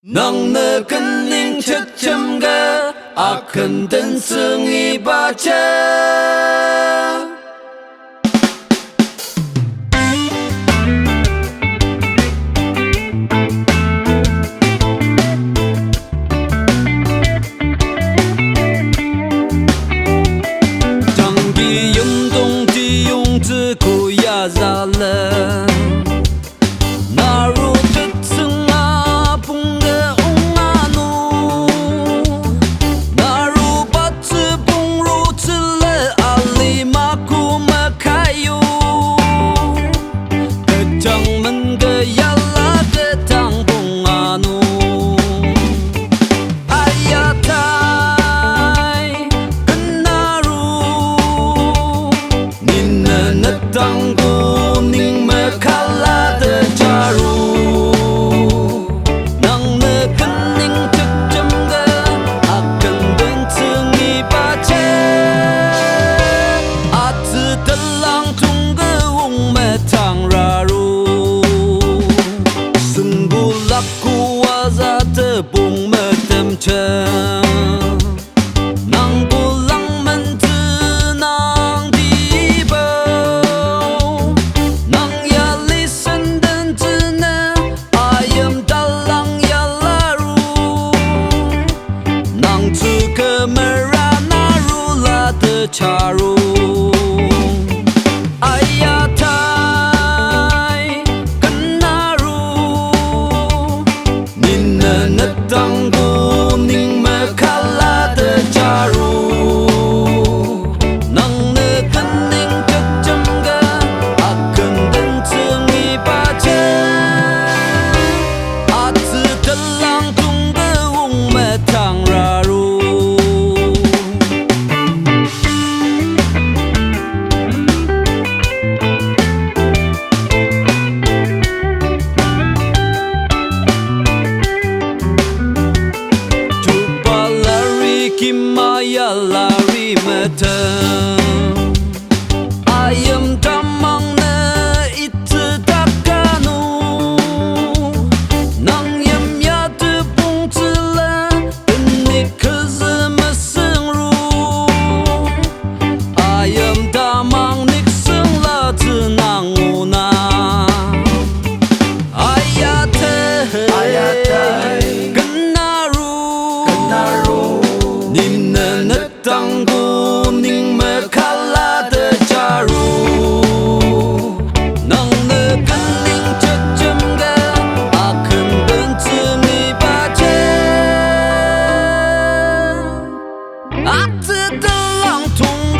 Nang nakaning chachamga akan tenseng ibaca. Jangi yum dong di yung zi ku ya za le. Bung metem chen nang pulang mentu nang di bau nang ya listen dan tena ayam dalang ya laru nang tu kemerana rula te caru Tanggu ning mekala te caru nang nekening kecemga akan denceng ibaca atu telang tunggu wong metang raru. Kimaya lari metem ayam damang ne itu takanu nang yam ya tepung cela ini kezemeseng ru ayam damang nik seng la tenang una ayate tanggu ning mekala te caru nang nekening cecemga akan denceng ibaca atu telang tung